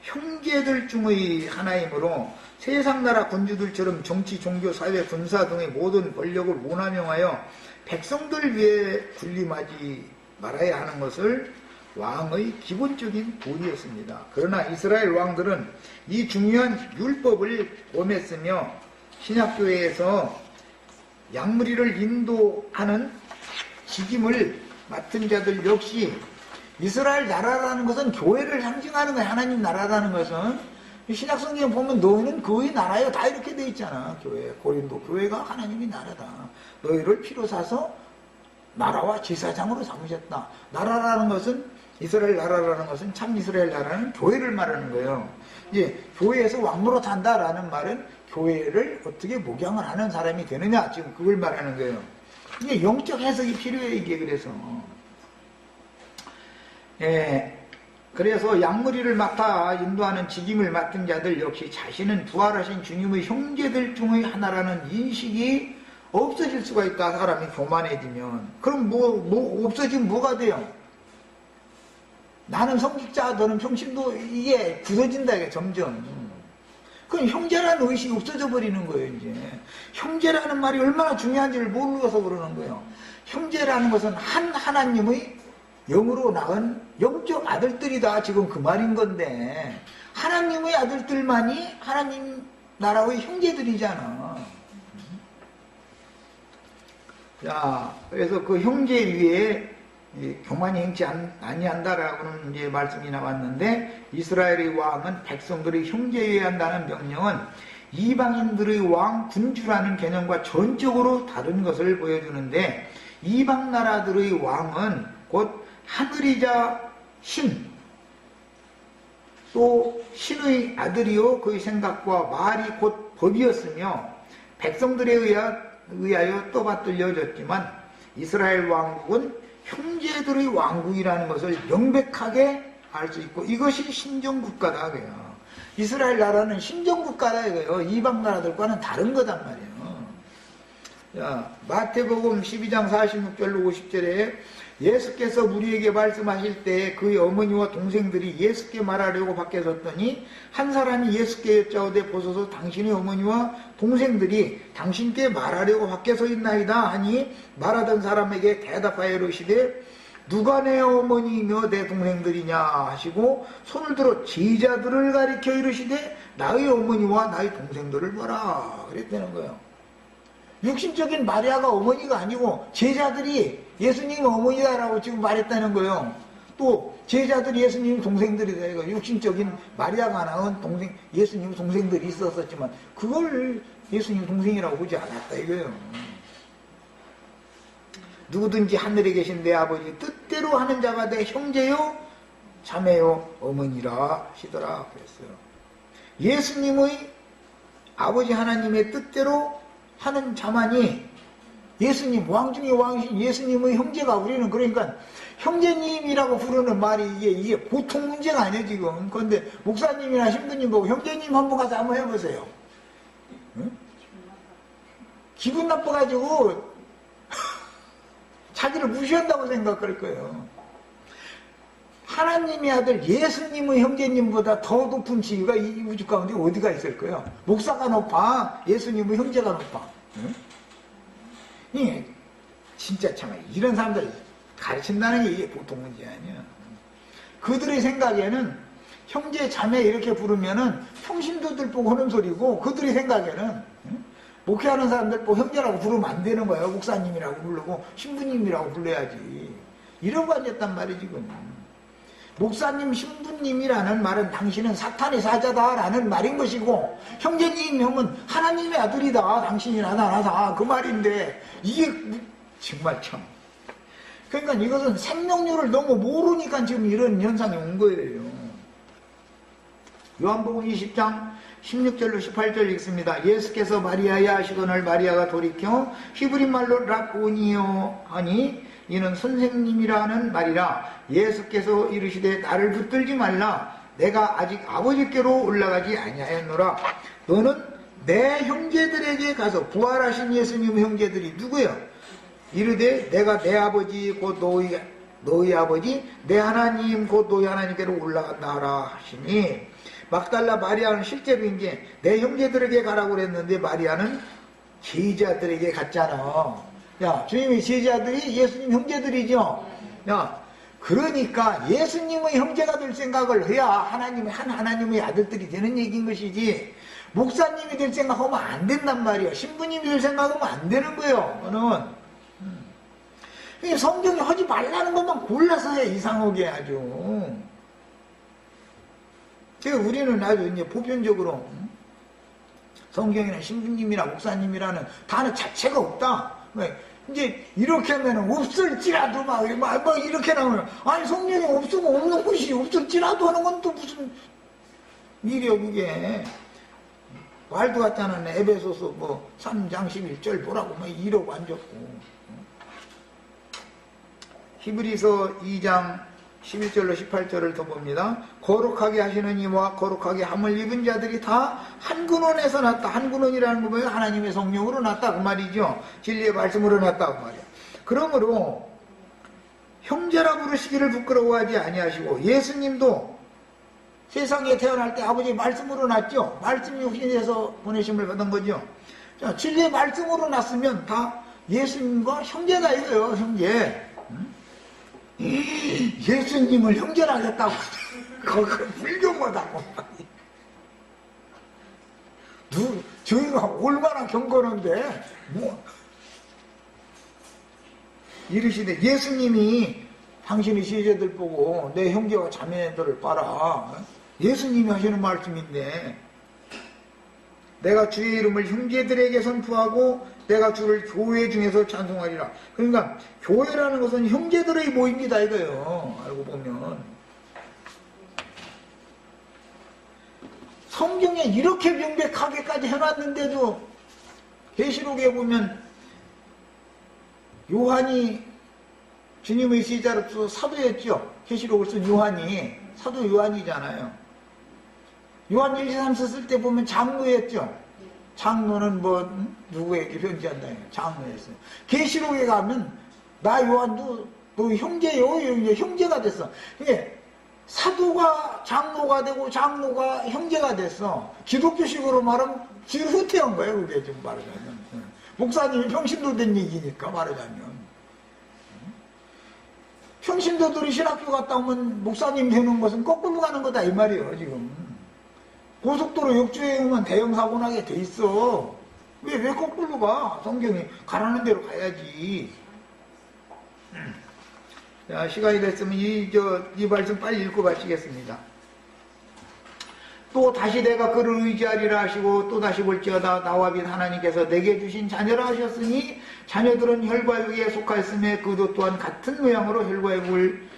형제들 중의 하나이므로 세상 나라 군주들처럼 정치, 종교, 사회, 군사 등의 모든 권력을 모남용하여 백성들 위해 군림하지 말아야 하는 것을 왕의 기본적인 도리였습니다. 그러나 이스라엘 왕들은 이 중요한 율법을 범했으며 신약교회에서 양무리를 인도하는 직임을 맡은 자들 역시 이스라엘 나라라는 것은 교회를 상징하는 거야. 하나님 나라라는 것은 신약성경 보면 너희는 그의 나라요 다 이렇게 돼 있잖아. 교회 고린도 교회가 하나님의 나라다. 너희를 피로 사서 나라와 제사장으로 삼으셨다. 나라라는 것은 이스라엘 나라라는 것은 참 이스라엘 나라는 교회를 말하는 거예요. 이제 교회에서 왕노릇 한다라는 말은 교회를 어떻게 목양을 하는 사람이 되느냐 지금 그걸 말하는 거예요. 이게 영적 해석이 필요해 이게 그래서. 그래서 양무리를 맡아 인도하는 직임을 맡은 자들 역시 자신은 부활하신 주님의 형제들 중의 하나라는 인식이 없어질 수가 있다. 사람이 교만해지면. 그럼 없어지면 뭐가 돼요? 나는 성직자, 너는 평신도 이게 굳어진다 이게 점점. 그럼 형제라는 의식이 없어져 버리는 거예요 이제. 형제라는 말이 얼마나 중요한지를 모르어서 그러는 거예요. 형제라는 것은 한 하나님의 영으로 낳은 영적 아들들이다 지금 그 말인 건데 하나님의 아들들만이 하나님 나라의 형제들이잖아. 자, 그래서 그 형제 위에 교만이 행치 아니한다라고는 이제 말씀이 나왔는데 이스라엘의 왕은 백성들의 형제여야 한다는 명령은 이방인들의 왕 군주라는 개념과 전적으로 다른 것을 보여주는데 이방 나라들의 왕은 곧 하늘이자 신, 또 신의 아들이요 그의 생각과 말이 곧 법이었으며 백성들에 의하여 떠받들려졌지만 이스라엘 왕국은 형제들의 왕국이라는 것을 명백하게 알 수 있고 이것이 신정국가다 그래요. 이스라엘 나라는 신정국가다 이거예요. 이방 나라들과는 다른 거단 말이에요. 자, 마태복음 12장 46절로 50절에 예수께서 우리에게 말씀하실 때 그의 어머니와 동생들이 예수께 말하려고 밖에 섰더니 한 사람이 예수께 여짜오되 보소서 당신의 어머니와 동생들이 당신께 말하려고 밖에 서 있나이다 하니 말하던 사람에게 대답하여 이르시되 누가 내 어머니이며 내 동생들이냐 하시고 손을 들어 제자들을 가리켜 이르시되 나의 어머니와 나의 동생들을 보라 그랬다는 거예요. 육신적인 마리아가 어머니가 아니고 제자들이 예수님 어머니다라고 지금 말했다는 거예요. 또 제자들이 예수님 동생들이다. 이거 육신적인 마리아가 낳은 동생, 예수님 동생들이 있었지만 그걸 예수님 동생이라고 보지 않았다 이거예요. 누구든지 하늘에 계신 내 아버지 뜻대로 하는 자가 내 형제요 자매요 어머니라 하시더라 그랬어요. 예수님의 아버지 하나님의 뜻대로 하는 자만이 예수님, 왕 중에 왕이신 예수님의 형제가 우리는 그러니까 형제님이라고 부르는 말이 이게 보통 문제가 아니에요, 지금. 그런데 목사님이나 신부님 보고 형제님 한번 가서 한번 해보세요. 응? 기분 나빠가지고 자기를 무시한다고 생각할 거예요. 하나님의 아들 예수님의 형제님보다 더 높은 지위가 이 우주 가운데 어디가 있을 거예요? 목사가 높아? 예수님의 형제가 높아? 응? 예, 진짜 참 이런 사람들 가르친다는 게 이게 보통 문제 아니야. 그들의 생각에는 형제 자매 이렇게 부르면은 평신도들 보고 하는 소리고, 그들의 생각에는 목회하는 사람들 보고 형제라고 부르면 안 되는 거예요. 목사님이라고 부르고 신부님이라고 불러야지. 이러고 앉았단 말이지 지금. 목사님, 신부님이라는 말은 당신은 사탄의 사자다라는 말인 것이고, 형제님 형은 하나님의 아들이다, 당신이 나다 그 말인데, 이게 정말 참. 그러니까 이것은 생명률을 너무 모르니까 지금 이런 현상이 온 거예요. 요한복음 20장 16절로 18절 읽습니다. 예수께서 마리아에 하시거늘 마리아가 돌이켜 히브리 말로 라보니요 하니 이는 선생님이라는 말이라. 예수께서 이르시되 나를 붙들지 말라. 내가 아직 아버지께로 올라가지 아니하였노라. 너는 내 형제들에게 가서, 부활하신 예수님 형제들이 누구예요? 이르되 내가 내 아버지 곧 너희 아버지 내 하나님 곧 너희 하나님께로 올라간다 하라 하시니, 막달라 마리아는 실제로 이제 내 형제들에게 가라고 그랬는데 마리아는 제자들에게 갔잖아. 야, 주님의 제자들이 예수님 형제들이죠. 야, 그러니까 예수님의 형제가 될 생각을 해야 하나님의 아들들이 되는 얘기인 것이지, 목사님이 될 생각하면 안 된단 말이야. 신부님이 될 생각하면 안 되는 거예요. 그거는 성경이 하지 말라는 것만 골라서 해, 이상하게 아주. 제가 우리는 아주 이제 보편적으로 성경이나 신부님이나 목사님이라는 단어 자체가 없다. 이제 이렇게 하면 없을지라도 막 이렇게 나오면, 아니 성경이 없으면 없는 것이 없을지라도 하는 건 또 무슨 일이야 그게. 말도 같잖아. 에베소서 3장 11절 보라고 이러고 앉았고. 히브리서 2장 11절로 18절을 더 봅니다. 거룩하게 하시는 이와 거룩하게 함을 입은 자들이 다 한 근원에서 났다. 한 근원이라는 거 뭐예요? 하나님의 성령으로 났다 그 말이죠. 진리의 말씀으로 났다 그 말이야. 그러므로 형제라 부르시기를 부끄러워하지 아니하시고, 예수님도 세상에 태어날 때 아버지 말씀으로 났죠. 말씀이 육신에서 보내심을 받은 거죠. 자, 진리의 말씀으로 났으면 다 예수님과 형제다 이거예요. 형제. 예수님을 형제라 했다고. 그거 불경하다고. 저희가 얼마나 경건한데 이르시되, 예수님이 당신의 제자들 보고 내 형제와 자매들을 봐라. 예수님이 하시는 말씀인데, 내가 주의 이름을 형제들에게 선포하고 내가 주를 교회 중에서 찬송하리라. 그러니까 교회라는 것은 형제들의 모임이다 이거예요. 알고 보면 성경에 이렇게 명백하게까지 해놨는데도 계시록에 보면 요한이 주님의 제자로서 사도였죠. 계시록을 쓴 요한이 사도 요한이잖아요. 요한 1, 2, 3 쓸 때 보면 장로였죠. 장로는 누구에게 편지한다. 장로였어요. 계시록에 가면 나 요한도 너 형제요. 형제가 됐어. 이게 사도가 장로가 되고 장로가 형제가 됐어. 기독교식으로 말하면 뒤로 후퇴한 거예요. 그게 지금 말하자면. 목사님이 평신도 된 얘기니까 말하자면. 평신도들이 신학교 갔다 오면 목사님 되는 것은 거꾸로 가는 거다 이 말이에요 지금. 고속도로 역주행 오면 대형 사고 나게 돼 있어. 왜 거꾸로 가? 성경이 가라는 대로 가야지. 자, 시간이 됐으면 이 말씀 빨리 읽고 마치겠습니다. 또 다시 내가 그를 의지하리라 하시고 또 다시 볼지어다 나와 및 하나님께서 내게 주신 자녀라 하셨으니 자녀들은 혈과 육에 속하였음에 그도 또한 같은 모양으로 혈과 육을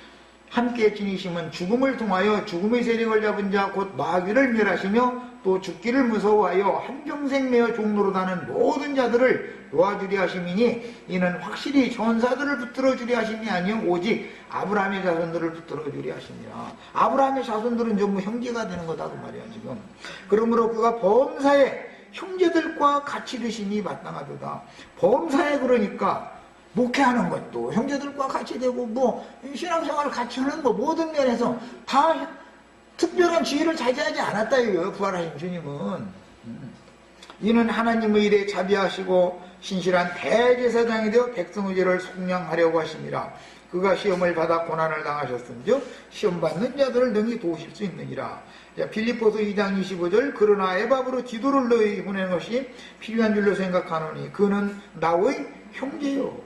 함께 지니심은 죽음을 통하여 죽음의 세력을 잡은 자 곧 마귀를 멸하시며 또 죽기를 무서워하여 한평생 매어 종로로다는 모든 자들을 도와주리 하심이니 이는 확실히 전사들을 붙들어 주리 하심이 아니요 오직 아브라함의 자손들을 붙들어 주리 하심이라. 아브라함의 자손들은 전부 형제가 되는 거다 그 말이야 지금. 그러므로 그가 범사에 형제들과 같이 드심이 마땅하도다. 범사에 그러니까 목회하는 것도 형제들과 같이 되고 뭐 신앙생활을 같이 하는 거 모든 면에서 다 특별한 지혜를 자제하지 않았다 이거예요. 부활하신 주님은. 이는 하나님의 일에 자비하시고 신실한 대제사장이 되어 백성의 죄를 속량하려고 하심이라. 그가 시험을 받아 고난을 당하셨은즉 시험받는 자들을 능히 도우실 수 있느니라. 빌립보서 2장 25절 그러나 에바브로 디도를 너희 보내는 것이 필요한 줄로 생각하노니 그는 나의 형제요.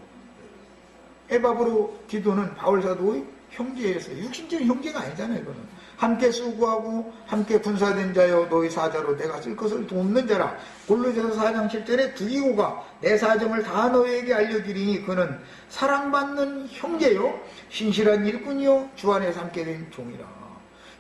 에바브로 디도는 바울사도의 형제였어요. 육신적인 형제가 아니잖아요. 이거는 함께 수고하고 함께 군사된 자여 너희 사자로 내가 쓸 것을 돕는 자라. 골로새서 4장 7절에 두기고가 내 사정을 다 너희에게 알려드리니 그는 사랑받는 형제요 신실한 일꾼이요 주 안에서 함께 된 종이라.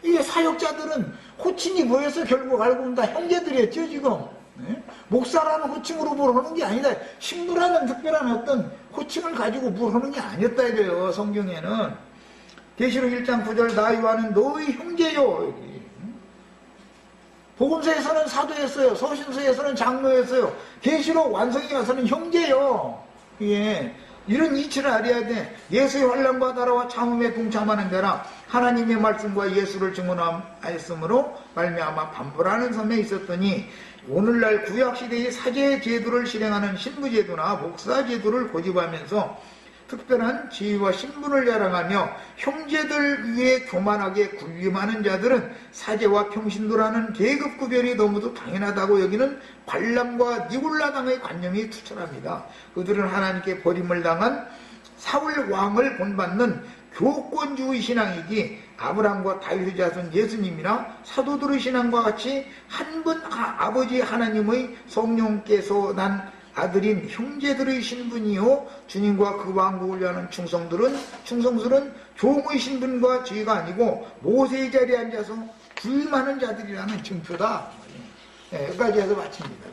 이게 사역자들은 호칭이 뭐여서 결국 알고 보면 다 형제들이었죠 지금. 네? 목사라는 호칭으로 뭘 하는 게 아니다. 신부라는 특별한 어떤 호칭을 가지고 뭘 하는 게 아니었다 이거예요. 성경에는 계시록 1장 9절 나 요한은 너희 형제요. 여기. 복음서에서는 사도였어요. 서신서에서는 장로였어요. 계시록 완성에 가서는 형제요. 예. 이런 이치를 알아야 돼. 예수의 환난과 나라와 참음에 동참하는 자라 하나님의 말씀과 예수를 증언하였으므로 말미암아 반불하는 섬에 있었더니 오늘날 구약시대의 사제 제도를 실행하는 신부제도나 목사제도를 고집하면서 특별한 지위와 신분을 자랑하며 형제들 위에 교만하게 군림하는 자들은 사제와 평신도라는 계급 구별이 너무도 당연하다고 여기는 발람과 니골라당의 관념이 투철합니다. 그들은 하나님께 버림을 당한 사울 왕을 본받는 교권주의 신앙이기 아브라함과 다윗의 자손 예수님이나 사도들의 신앙과 같이 한 분 아버지 하나님의 성령께서 난 아들인 형제들의 신분이요 주님과 그 왕국을 위하는 충성들은 종의 신분과 지위가 아니고 모세의 자리에 앉아서 불임하는 자들이라는 증표다. 여기까지 해서 마칩니다.